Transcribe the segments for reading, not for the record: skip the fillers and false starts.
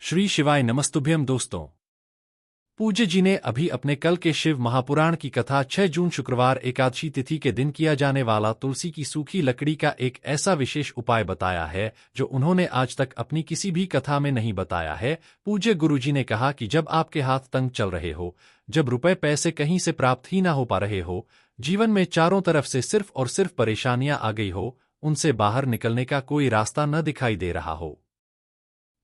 श्री शिवाय नमस्तुभ्यम दोस्तों। पूज्य जी ने अभी अपने कल के शिव महापुराण की कथा 6 जून शुक्रवार एकादशी तिथि के दिन किया जाने वाला तुलसी की सूखी लकड़ी का एक ऐसा विशेष उपाय बताया है जो उन्होंने आज तक अपनी किसी भी कथा में नहीं बताया है। पूज्य गुरुजी ने कहा कि जब आपके हाथ तंग चल रहे हो, जब रुपए पैसे कहीं से प्राप्त ही ना हो पा रहे हो, जीवन में चारों तरफ से सिर्फ और सिर्फ परेशानियां आ गई हो, उनसे बाहर निकलने का कोई रास्ता न दिखाई दे रहा हो,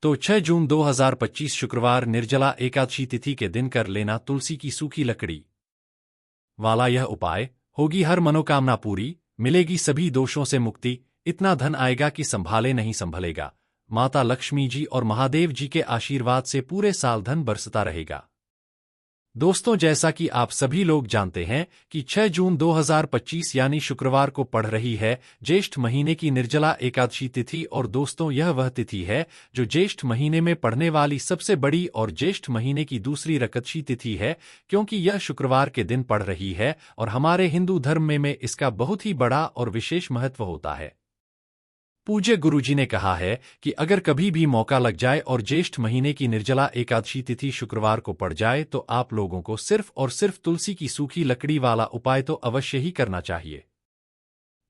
तो 6 जून 2025 शुक्रवार निर्जला एकादशी तिथि के दिन कर लेना तुलसी की सूखी लकड़ी वाला यह उपाय। होगी हर मनोकामना पूरी, मिलेगी सभी दोषों से मुक्ति, इतना धन आएगा कि संभाले नहीं संभलेगा। माता लक्ष्मी जी और महादेव जी के आशीर्वाद से पूरे साल धन बरसता रहेगा। दोस्तों, जैसा कि आप सभी लोग जानते हैं कि 6 जून 2025 यानी शुक्रवार को पड़ रही है ज्येष्ठ महीने की निर्जला एकादशी तिथि। और दोस्तों, यह वह तिथि है जो ज्येष्ठ महीने में पड़ने वाली सबसे बड़ी और ज्येष्ठ महीने की दूसरी रकतशी तिथि है, क्योंकि यह शुक्रवार के दिन पड़ रही है और हमारे हिंदू धर्म में इसका बहुत ही बड़ा और विशेष महत्व होता है। पूज्य गुरुजी ने कहा है कि अगर कभी भी मौका लग जाए और ज्येष्ठ महीने की निर्जला एकादशी तिथि शुक्रवार को पड़ जाए तो आप लोगों को सिर्फ और सिर्फ तुलसी की सूखी लकड़ी वाला उपाय तो अवश्य ही करना चाहिए।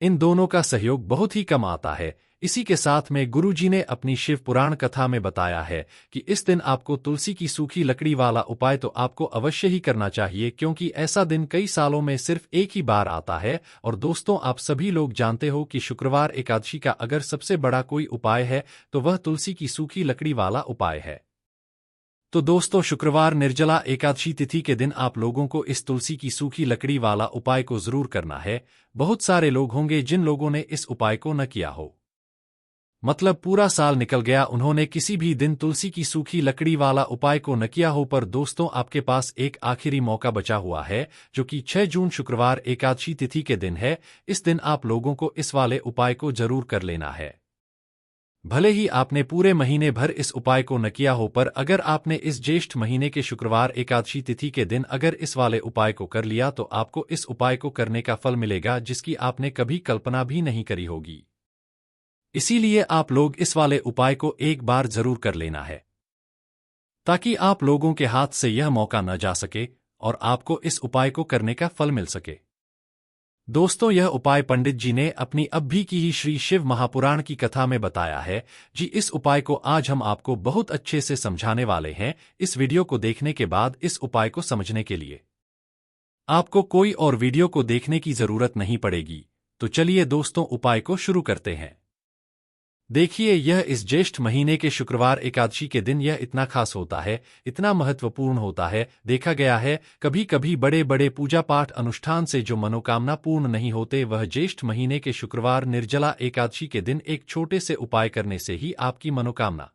इन दोनों का सहयोग बहुत ही कम आता है। इसी के साथ में गुरुजी ने अपनी शिव पुराण कथा में बताया है कि इस दिन आपको तुलसी की सूखी लकड़ी वाला उपाय तो आपको अवश्य ही करना चाहिए, क्योंकि ऐसा दिन कई सालों में सिर्फ एक ही बार आता है। और दोस्तों, आप सभी लोग जानते हो कि शुक्रवार एकादशी का अगर सबसे बड़ा कोई उपाय है तो वह तुलसी की सूखी लकड़ी वाला उपाय है। तो दोस्तों, शुक्रवार निर्जला एकादशी तिथि के दिन आप लोगों को इस तुलसी की सूखी लकड़ी वाला उपाय को जरूर करना है। बहुत सारे लोग होंगे जिन लोगों ने इस उपाय को न किया हो, मतलब पूरा साल निकल गया, उन्होंने किसी भी दिन तुलसी की सूखी लकड़ी वाला उपाय को न किया हो। पर दोस्तों, आपके पास एक आखिरी मौका बचा हुआ है जो कि 6 जून शुक्रवार एकादशी तिथि के दिन है। इस दिन आप लोगों को इस वाले उपाय को जरूर कर लेना है। भले ही आपने पूरे महीने भर इस उपाय को न किया हो, पर अगर आपने इस ज्येष्ठ महीने के शुक्रवार एकादशी तिथि के दिन अगर इस वाले उपाय को कर लिया तो आपको इस उपाय को करने का फल मिलेगा जिसकी आपने कभी कल्पना भी नहीं करी होगी। इसीलिए आप लोग इस वाले उपाय को एक बार जरूर कर लेना है, ताकि आप लोगों के हाथ से यह मौका न जा सके और आपको इस उपाय को करने का फल मिल सके। दोस्तों, यह उपाय पंडित जी ने अपनी अब भी की ही श्री शिव महापुराण की कथा में बताया है जी। इस उपाय को आज हम आपको बहुत अच्छे से समझाने वाले हैं। इस वीडियो को देखने के बाद इस उपाय को समझने के लिए आपको कोई और वीडियो को देखने की जरूरत नहीं पड़ेगी। तो चलिए दोस्तों, उपाय को शुरू करते हैं। देखिए, यह इस ज्येष्ठ महीने के शुक्रवार एकादशी के दिन यह इतना खास होता है, इतना महत्वपूर्ण होता है। देखा गया है कभी कभी बड़े बड़े पूजा पाठ अनुष्ठान से जो मनोकामना पूर्ण नहीं होते, वह ज्येष्ठ महीने के शुक्रवार निर्जला एकादशी के दिन एक छोटे से उपाय करने से ही आपकी मनोकामना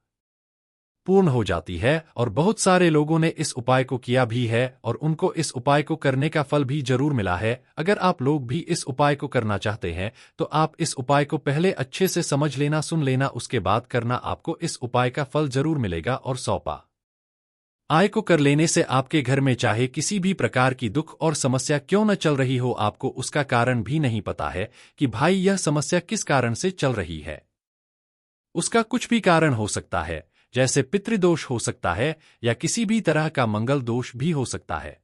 पूर्ण हो जाती है। और बहुत सारे लोगों ने इस उपाय को किया भी है और उनको इस उपाय को करने का फल भी जरूर मिला है। अगर आप लोग भी इस उपाय को करना चाहते हैं तो आप इस उपाय को पहले अच्छे से समझ लेना, सुन लेना, उसके बाद करना। आपको इस उपाय का फल जरूर मिलेगा और 100% आय को कर लेने से आपके घर में चाहे किसी भी प्रकार की दुख और समस्या क्यों न चल रही हो, आपको उसका कारण भी नहीं पता है कि भाई यह समस्या किस कारण से चल रही है। उसका कुछ भी कारण हो सकता है, जैसे पितृदोष हो सकता है या किसी भी तरह का मंगल दोष भी हो सकता है।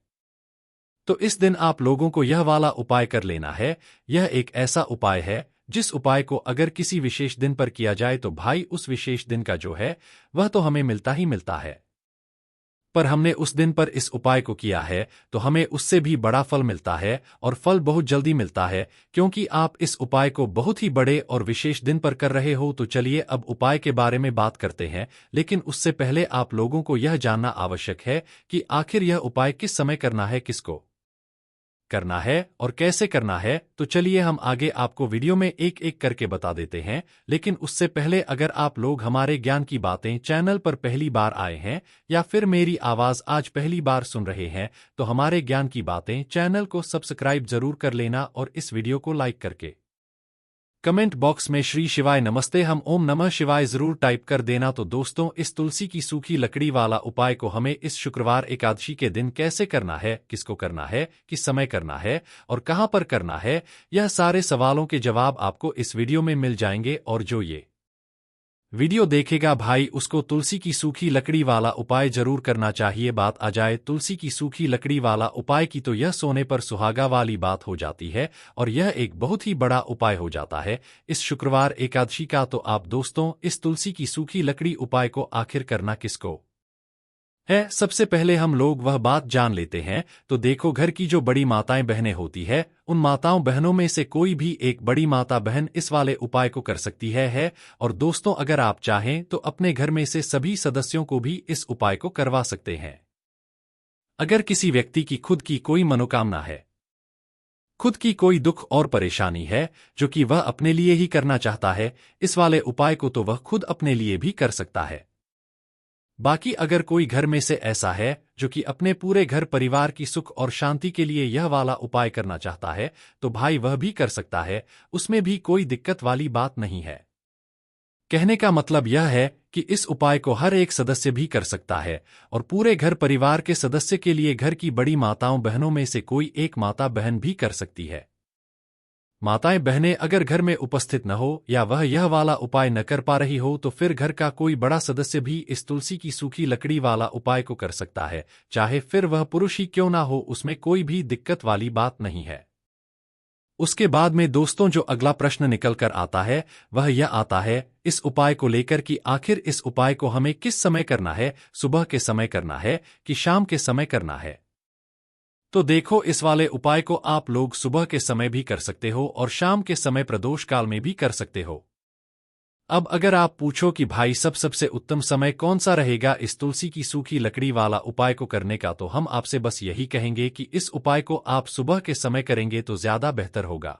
तो इस दिन आप लोगों को यह वाला उपाय कर लेना है। यह एक ऐसा उपाय है जिस उपाय को अगर किसी विशेष दिन पर किया जाए तो भाई उस विशेष दिन का जो है वह तो हमें मिलता ही मिलता है, पर हमने उस दिन पर इस उपाय को किया है तो हमें उससे भी बड़ा फल मिलता है और फल बहुत जल्दी मिलता है, क्योंकि आप इस उपाय को बहुत ही बड़े और विशेष दिन पर कर रहे हो। तो चलिए अब उपाय के बारे में बात करते हैं, लेकिन उससे पहले आप लोगों को यह जानना आवश्यक है कि आखिर यह उपाय किस समय करना है, किसको करना है और कैसे करना है। तो चलिए हम आगे आपको वीडियो में एक एक करके बता देते हैं। लेकिन उससे पहले अगर आप लोग हमारे ज्ञान की बातें चैनल पर पहली बार आए हैं या फिर मेरी आवाज आज पहली बार सुन रहे हैं तो हमारे ज्ञान की बातें चैनल को सब्सक्राइब जरूर कर लेना और इस वीडियो को लाइक करके कमेंट बॉक्स में श्री शिवाय नमस्ते हम ओम नमः शिवाय जरूर टाइप कर देना। तो दोस्तों, इस तुलसी की सूखी लकड़ी वाला उपाय को हमें इस शुक्रवार एकादशी के दिन कैसे करना है, किसको करना है, किस समय करना है और कहां पर करना है, यह सारे सवालों के जवाब आपको इस वीडियो में मिल जाएंगे। और जो ये वीडियो देखेगा भाई उसको तुलसी की सूखी लकड़ी वाला उपाय जरूर करना चाहिए। बात आ जाए तुलसी की सूखी लकड़ी वाला उपाय की तो यह सोने पर सुहागा वाली बात हो जाती है और यह एक बहुत ही बड़ा उपाय हो जाता है इस शुक्रवार एकादशी का। तो आप दोस्तों इस तुलसी की सूखी लकड़ी उपाय को आखिर करना किसको है, सबसे पहले हम लोग वह बात जान लेते हैं। तो देखो घर की जो बड़ी माताएं बहनें होती है उन माताओं बहनों में से कोई भी एक बड़ी माता बहन इस वाले उपाय को कर सकती है। और दोस्तों अगर आप चाहें तो अपने घर में से सभी सदस्यों को भी इस उपाय को करवा सकते हैं। अगर किसी व्यक्ति की खुद की कोई मनोकामना है, खुद की कोई दुख और परेशानी है जो कि वह अपने लिए ही करना चाहता है, इस वाले उपाय को तो वह खुद अपने लिए भी कर सकता है। बाकी अगर कोई घर में से ऐसा है जो कि अपने पूरे घर परिवार की सुख और शांति के लिए यह वाला उपाय करना चाहता है तो भाई वह भी कर सकता है, उसमें भी कोई दिक्कत वाली बात नहीं है। कहने का मतलब यह है कि इस उपाय को हर एक सदस्य भी कर सकता है और पूरे घर परिवार के सदस्य के लिए घर की बड़ी माताओं बहनों में से कोई एक माता बहन भी कर सकती है। माताएं बहनें अगर घर में उपस्थित न हो या वह यह वाला उपाय न कर पा रही हो तो फिर घर का कोई बड़ा सदस्य भी इस तुलसी की सूखी लकड़ी वाला उपाय को कर सकता है, चाहे फिर वह पुरुष ही क्यों ना हो, उसमें कोई भी दिक्कत वाली बात नहीं है। उसके बाद में दोस्तों जो अगला प्रश्न निकल कर आता है वह यह आता है इस उपाय को लेकर कि आखिर इस उपाय को हमें किस समय करना है, सुबह के समय करना है कि शाम के समय करना है। तो देखो इस वाले उपाय को आप लोग सुबह के समय भी कर सकते हो और शाम के समय प्रदोष काल में भी कर सकते हो। अब अगर आप पूछो कि भाई सबसे उत्तम समय कौन सा रहेगा इस तुलसी की सूखी लकड़ी वाला उपाय को करने का, तो हम आपसे बस यही कहेंगे कि इस उपाय को आप सुबह के समय करेंगे तो ज्यादा बेहतर होगा।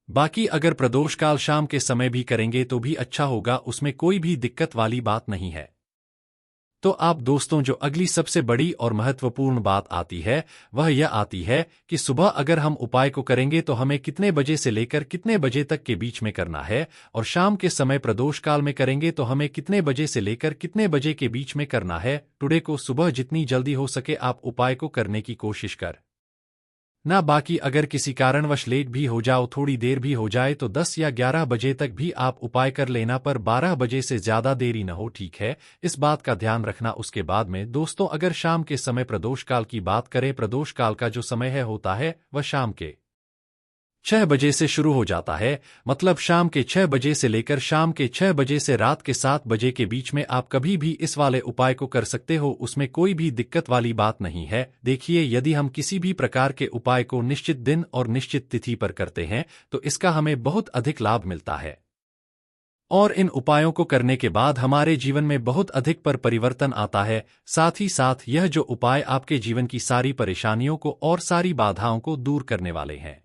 बाकी अगर प्रदोष काल शाम के समय भी करेंगे तो भी अच्छा होगा, उसमें कोई भी दिक्कत वाली बात नहीं है। तो आप दोस्तों जो अगली सबसे बड़ी और महत्वपूर्ण बात आती है वह यह आती है कि सुबह अगर हम उपाय को करेंगे तो हमें कितने बजे से लेकर कितने बजे तक के बीच में करना है, और शाम के समय प्रदोष काल में करेंगे तो हमें कितने बजे से लेकर कितने बजे के बीच में करना है। टुडे को सुबह जितनी जल्दी हो सके आप उपाय को करने की कोशिश कर ना। बाकी अगर किसी कारणवश लेट भी हो जाओ, थोड़ी देर भी हो जाए तो 10 या 11 बजे तक भी आप उपाय कर लेना, पर 12 बजे से ज्यादा देरी न हो, ठीक है, इस बात का ध्यान रखना। उसके बाद में दोस्तों अगर शाम के समय प्रदोष काल की बात करें, प्रदोष काल का जो समय है होता है वह शाम के 6 बजे से शुरू हो जाता है, मतलब शाम के 6 बजे से लेकर शाम के 6 बजे से रात के 7 बजे के बीच में आप कभी भी इस वाले उपाय को कर सकते हो, उसमें कोई भी दिक्कत वाली बात नहीं है। देखिए यदि हम किसी भी प्रकार के उपाय को निश्चित दिन और निश्चित तिथि पर करते हैं तो इसका हमें बहुत अधिक लाभ मिलता है और इन उपायों को करने के बाद हमारे जीवन में बहुत अधिक परिवर्तन आता है। साथ ही साथ यह जो उपाय आपके जीवन की सारी परेशानियों को और सारी बाधाओं को दूर करने वाले हैं।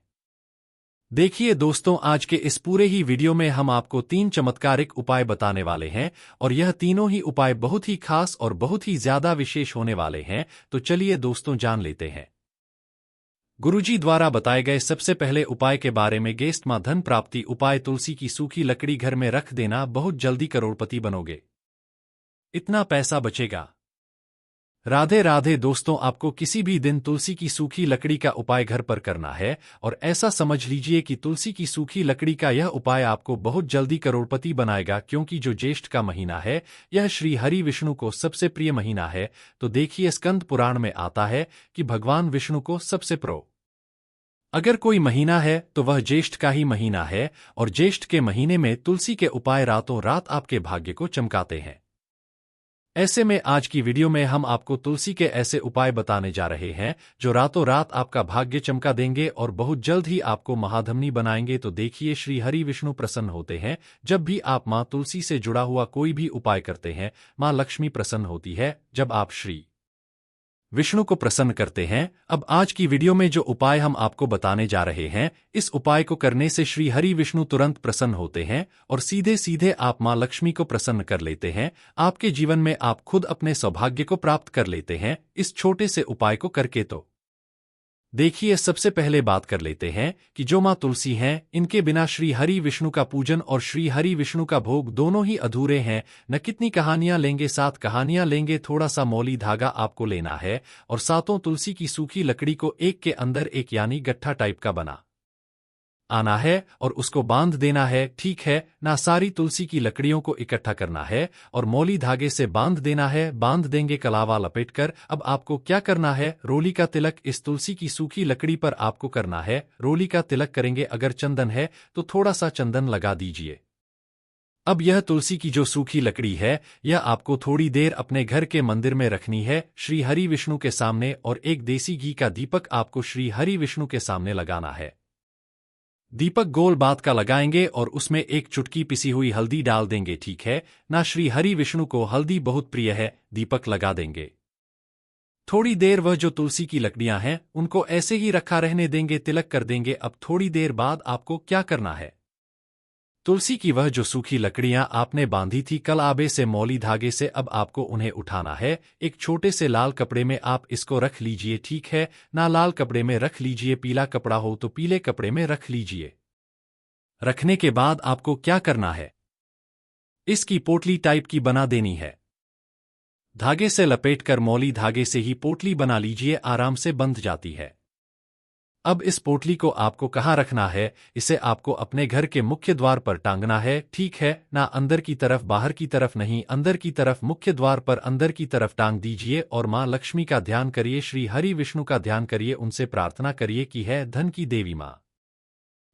देखिए दोस्तों आज के इस पूरे ही वीडियो में हम आपको 3 चमत्कारिक उपाय बताने वाले हैं और यह तीनों ही उपाय बहुत ही खास और बहुत ही ज्यादा विशेष होने वाले हैं। तो चलिए दोस्तों जान लेते हैं। गुरुजी द्वारा बताए गए सबसे पहले उपाय के बारे में। गेस्ट मां धन प्राप्ति उपाय। तुलसी की सूखी लकड़ी घर में रख देना, बहुत जल्दी करोड़पति बनोगे, इतना पैसा बचेगा। राधे राधे दोस्तों, आपको किसी भी दिन तुलसी की सूखी लकड़ी का उपाय घर पर करना है और ऐसा समझ लीजिए कि तुलसी की सूखी लकड़ी का यह उपाय आपको बहुत जल्दी करोड़पति बनाएगा, क्योंकि जो ज्येष्ठ का महीना है यह श्री हरि विष्णु को सबसे प्रिय महीना है। तो देखिए स्कंद पुराण में आता है कि भगवान विष्णु को सबसे प्रो अगर कोई महीना है तो वह ज्येष्ठ का ही महीना है और ज्येष्ठ के महीने में तुलसी के उपाय रातों रात आपके भाग्य को चमकाते हैं। ऐसे में आज की वीडियो में हम आपको तुलसी के ऐसे उपाय बताने जा रहे हैं जो रातों रात आपका भाग्य चमका देंगे और बहुत जल्द ही आपको महाधनी बनाएंगे। तो देखिए श्री हरि विष्णु प्रसन्न होते हैं जब भी आप मां तुलसी से जुड़ा हुआ कोई भी उपाय करते हैं। मां लक्ष्मी प्रसन्न होती है जब आप श्री विष्णु को प्रसन्न करते हैं। अब आज की वीडियो में जो उपाय हम आपको बताने जा रहे हैं, इस उपाय को करने से श्री हरि विष्णु तुरंत प्रसन्न होते हैं और सीधे सीधे आप मां लक्ष्मी को प्रसन्न कर लेते हैं। आपके जीवन में आप खुद अपने सौभाग्य को प्राप्त कर लेते हैं इस छोटे से उपाय को करके। तो देखिए सबसे पहले बात कर लेते हैं कि जो मां तुलसी हैं इनके बिना श्री हरि विष्णु का पूजन और श्री हरि विष्णु का भोग दोनों ही अधूरे हैं। न कितनी कहानियां लेंगे, 7 कहानियां लेंगे, थोड़ा सा मौली धागा आपको लेना है और सातों तुलसी की सूखी लकड़ी को एक के अंदर एक यानी गट्ठा टाइप का बना आना है और उसको बांध देना है, ठीक है ना। सारी तुलसी की लकड़ियों को इकट्ठा करना है और मौली धागे से बांध देना है। बांध देंगे कलावा लपेटकर। अब आपको क्या करना है, रोली का तिलक इस तुलसी की सूखी लकड़ी पर आपको करना है। रोली का तिलक करेंगे, अगर चंदन है तो थोड़ा सा चंदन लगा दीजिए। अब यह तुलसी की जो सूखी लकड़ी है, यह आपको थोड़ी देर अपने घर के मंदिर में रखनी है, श्री हरि विष्णु के सामने, और एक देसी घी का दीपक आपको श्री हरि विष्णु के सामने लगाना है। दीपक गोल बात का लगाएंगे और उसमें एक चुटकी पिसी हुई हल्दी डाल देंगे, ठीक है ना। श्री हरि विष्णु को हल्दी बहुत प्रिय है। दीपक लगा देंगे। थोड़ी देर वह जो तुलसी की लकड़ियां हैं उनको ऐसे ही रखा रहने देंगे, तिलक कर देंगे। अब थोड़ी देर बाद आपको क्या करना है, तुलसी की वह जो सूखी लकड़ियां आपने बांधी थी कल आबे से, मौली धागे से, अब आपको उन्हें उठाना है। एक छोटे से लाल कपड़े में आप इसको रख लीजिए, ठीक है ना। लाल कपड़े में रख लीजिए, पीला कपड़ा हो तो पीले कपड़े में रख लीजिए। रखने के बाद आपको क्या करना है, इसकी पोटली टाइप की बना देनी है। धागे से लपेटकर मौली धागे से ही पोटली बना लीजिए, आराम से बंध जाती है। अब इस पोटली को आपको कहाँ रखना है, इसे आपको अपने घर के मुख्य द्वार पर टांगना है, ठीक है ना। अंदर की तरफ, बाहर की तरफ नहीं, अंदर की तरफ, मुख्य द्वार पर अंदर की तरफ टांग दीजिए। और माँ लक्ष्मी का ध्यान करिए, श्री हरि विष्णु का ध्यान करिए, उनसे प्रार्थना करिए कि है धन की देवी माँ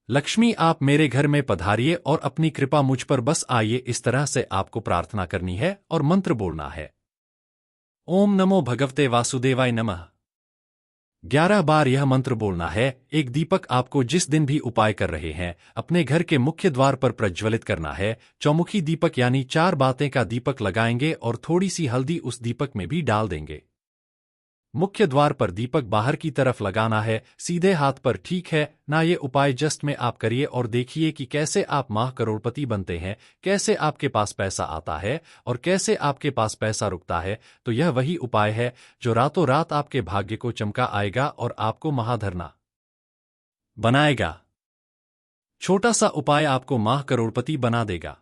लक्ष्मी, आप मेरे घर में पधारिए और अपनी कृपा मुझ पर बस आइए। इस तरह से आपको प्रार्थना करनी है और मंत्र बोलना है, ओम नमो भगवते वासुदेवाय नमः। 11 बार यह मंत्र बोलना है। एक दीपक आपको जिस दिन भी उपाय कर रहे हैं अपने घर के मुख्य द्वार पर प्रज्वलित करना है। चौमुखी दीपक यानी 4 बातें का दीपक लगाएंगे और थोड़ी सी हल्दी उस दीपक में भी डाल देंगे। मुख्य द्वार पर दीपक बाहर की तरफ लगाना है, सीधे हाथ पर, ठीक है ना। ये उपाय जस्ट में आप करिए और देखिए कि कैसे आप माह करोड़पति बनते हैं, कैसे आपके पास पैसा आता है और कैसे आपके पास पैसा रुकता है। तो यह वही उपाय है जो रातों रात आपके भाग्य को चमका आएगा और आपको महाधरना बनाएगा। छोटा सा उपाय आपको माह करोड़पति बना देगा।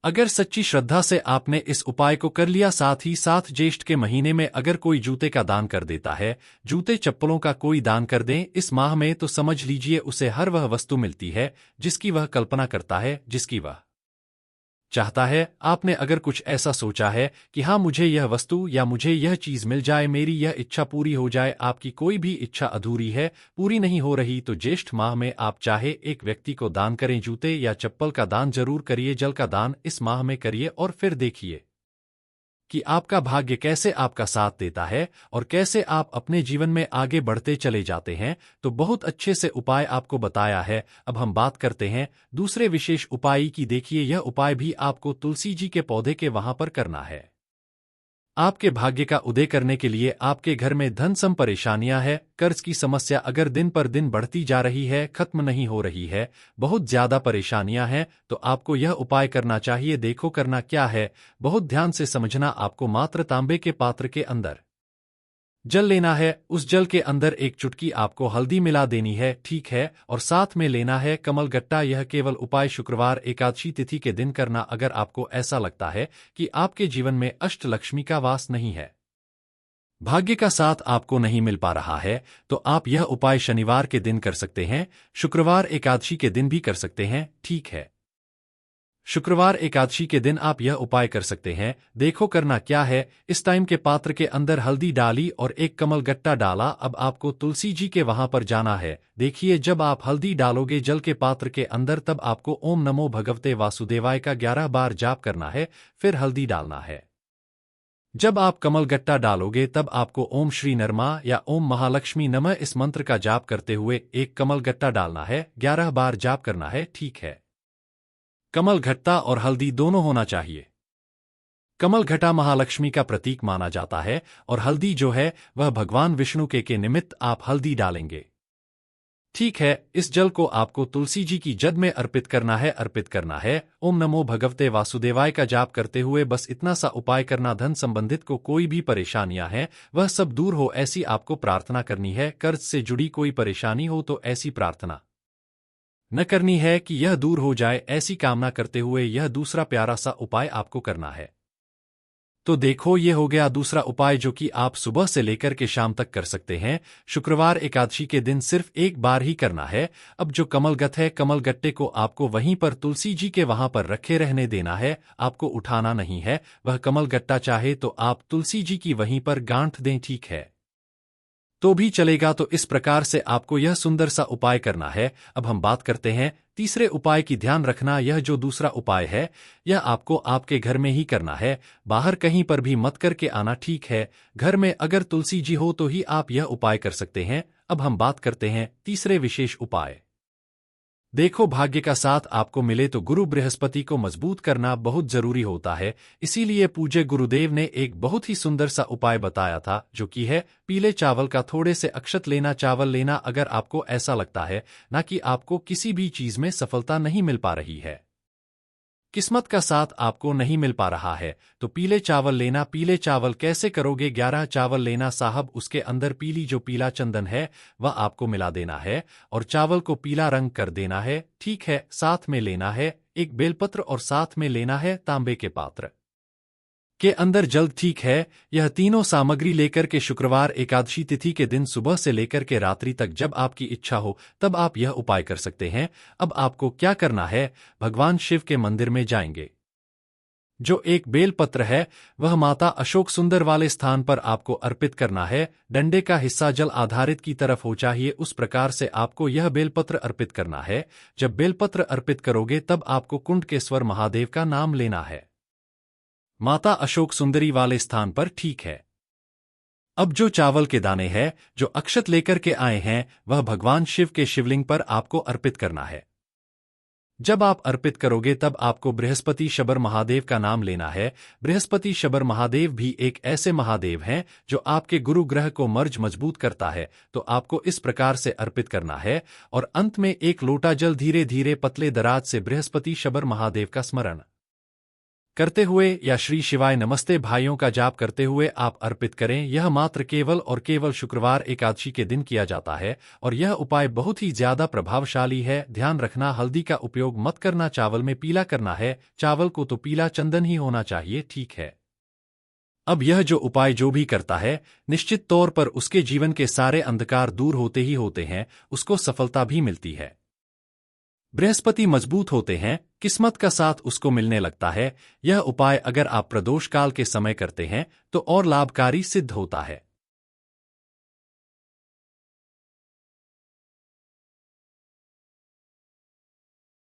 अगर सच्ची श्रद्धा से आपने इस उपाय को कर लिया, साथ ही साथ ज्येष्ठ के महीने में अगर कोई जूते का दान कर देता है, जूते चप्पलों का कोई दान कर दें इस माह में, तो समझ लीजिए उसे हर वह वस्तु मिलती है जिसकी वह कल्पना करता है, जिसकी वह चाहता है। आपने अगर कुछ ऐसा सोचा है कि हाँ मुझे यह वस्तु या मुझे यह चीज मिल जाए, मेरी यह इच्छा पूरी हो जाए, आपकी कोई भी इच्छा अधूरी है, पूरी नहीं हो रही, तो ज्येष्ठ माह में आप चाहे एक व्यक्ति को दान करें, जूते या चप्पल का दान जरूर करिए, जल का दान इस माह में करिए और फिर देखिए कि आपका भाग्य कैसे आपका साथ देता है और कैसे आप अपने जीवन में आगे बढ़ते चले जाते हैं। तो बहुत अच्छे से उपाय आपको बताया है। अब हम बात करते हैं दूसरे विशेष उपाय की। देखिए यह उपाय भी आपको तुलसी जी के पौधे के वहां पर करना है। आपके भाग्य का उदय करने के लिए आपके घर में धन सम परेशानियां है, कर्ज की समस्या अगर दिन पर दिन बढ़ती जा रही है, खत्म नहीं हो रही है, बहुत ज्यादा परेशानियां हैं, तो आपको यह उपाय करना चाहिए। देखो करना क्या है, बहुत ध्यान से समझना। आपको मात्र तांबे के पात्र के अंदर जल लेना है, उस जल के अंदर एक चुटकी आपको हल्दी मिला देनी है, ठीक है, और साथ में लेना है कमल गट्टा। यह केवल उपाय शुक्रवार एकादशी तिथि के दिन करना। अगर आपको ऐसा लगता है कि आपके जीवन में अष्टलक्ष्मी का वास नहीं है, भाग्य का साथ आपको नहीं मिल पा रहा है, तो आप यह उपाय शनिवार के दिन कर सकते हैं, शुक्रवार एकादशी के दिन भी कर सकते हैं, ठीक है। शुक्रवार एकादशी के दिन आप यह उपाय कर सकते हैं। देखो करना क्या है, इस टाइम के पात्र के अंदर हल्दी डाली और एक कमल गट्टा डाला। अब आपको तुलसी जी के वहां पर जाना है। देखिए जब आप हल्दी डालोगे जल के पात्र के अंदर, तब आपको ओम नमो भगवते वासुदेवाय का 11 बार जाप करना है, फिर हल्दी डालना है। जब आप कमल गट्टा डालोगे तब आपको ओम श्री नरमा या ओम महालक्ष्मी नमः इस मंत्र का जाप करते हुए एक कमल गट्टा डालना है, 11 बार जाप करना है, ठीक है। कमल घट्टा और हल्दी दोनों होना चाहिए। कमल घटा महालक्ष्मी का प्रतीक माना जाता है और हल्दी जो है वह भगवान विष्णु के निमित्त आप हल्दी डालेंगे, ठीक है। इस जल को आपको तुलसी जी की जद में अर्पित करना है। ओम नमो भगवते वासुदेवाय का जाप करते हुए बस इतना सा उपाय करना। धन संबंधित को कोई भी परेशानियां हैं वह सब दूर हो, ऐसी आपको प्रार्थना करनी है। कर्ज से जुड़ी कोई परेशानी हो तो ऐसी प्रार्थना न करनी है कि यह दूर हो जाए, ऐसी कामना करते हुए यह दूसरा प्यारा सा उपाय आपको करना है। तो देखो, ये हो गया दूसरा उपाय जो कि आप सुबह से लेकर के शाम तक कर सकते हैं। शुक्रवार एकादशी के दिन सिर्फ एक बार ही करना है। अब जो कमलगट्ट है, कमलगट्टे को आपको वहीं पर तुलसी जी के वहां पर रखे रहने देना है, आपको उठाना नहीं है। वह कमलगट्टा चाहे तो आप तुलसी जी की वहीं पर गांठ दें, ठीक है, तो भी चलेगा। तो इस प्रकार से आपको यह सुंदर सा उपाय करना है। अब हम बात करते हैं तीसरे उपाय की। ध्यान रखना, यह जो दूसरा उपाय है, यह आपको आपके घर में ही करना है, बाहर कहीं पर भी मत करके आना, ठीक है। घर में अगर तुलसी जी हो तो ही आप यह उपाय कर सकते हैं। अब हम बात करते हैं तीसरे विशेष उपाय। देखो, भाग्य का साथ आपको मिले तो गुरु बृहस्पति को मजबूत करना बहुत जरूरी होता है। इसीलिए पूज्य गुरुदेव ने एक बहुत ही सुंदर सा उपाय बताया था, जो कि है पीले चावल का थोड़े से अक्षत लेना। चावल लेना अगर आपको ऐसा लगता है ना कि आपको किसी भी चीज में सफलता नहीं मिल पा रही है, किस्मत का साथ आपको नहीं मिल पा रहा है, तो पीले चावल लेना। पीले चावल कैसे करोगे? 11 चावल लेना साहब, उसके अंदर पीली जो पीला चंदन है वह आपको मिला देना है और चावल को पीला रंग कर देना है, ठीक है। साथ में लेना है एक बेलपत्र और साथ में लेना है तांबे के पात्र के अंदर जल, ठीक है। यह तीनों सामग्री लेकर के शुक्रवार एकादशी तिथि के दिन सुबह से लेकर के रात्रि तक जब आपकी इच्छा हो तब आप यह उपाय कर सकते हैं। अब आपको क्या करना है? भगवान शिव के मंदिर में जाएंगे। जो एक बेलपत्र है वह माता अशोक सुंदर वाले स्थान पर आपको अर्पित करना है। डंडे का हिस्सा जल आधारित की तरफ हो चाहिए, उस प्रकार से आपको यह बेलपत्र अर्पित करना है। जब बेलपत्र अर्पित करोगे तब आपको कुंडकेश्वर महादेव का नाम लेना है, माता अशोक सुंदरी वाले स्थान पर, ठीक है। अब जो चावल के दाने हैं जो अक्षत लेकर के आए हैं वह भगवान शिव के शिवलिंग पर आपको अर्पित करना है। जब आप अर्पित करोगे तब आपको बृहस्पति शबर महादेव का नाम लेना है। बृहस्पति शबर महादेव भी एक ऐसे महादेव हैं जो आपके गुरु ग्रह को मर्ज मजबूत करता है, तो आपको इस प्रकार से अर्पित करना है और अंत में एक लोटा जल धीरे धीरे पतले दराज से बृहस्पति शबर महादेव का स्मरण करते हुए या श्री शिवाय नमस्ते भाइयों का जाप करते हुए आप अर्पित करें। यह मात्र केवल और केवल शुक्रवार एकादशी के दिन किया जाता है और यह उपाय बहुत ही ज्यादा प्रभावशाली है। ध्यान रखना, हल्दी का उपयोग मत करना, चावल में पीला करना है। चावल को तो पीला चंदन ही होना चाहिए, ठीक है। अब यह जो उपाय जो भी करता है, निश्चित तौर पर उसके जीवन के सारे अंधकार दूर होते ही होते हैं, उसको सफलता भी मिलती है। बृहस्पति मजबूत होते हैं, किस्मत का साथ उसको मिलने लगता है। यह उपाय अगर आप प्रदोष काल के समय करते हैं तो और लाभकारी सिद्ध होता है।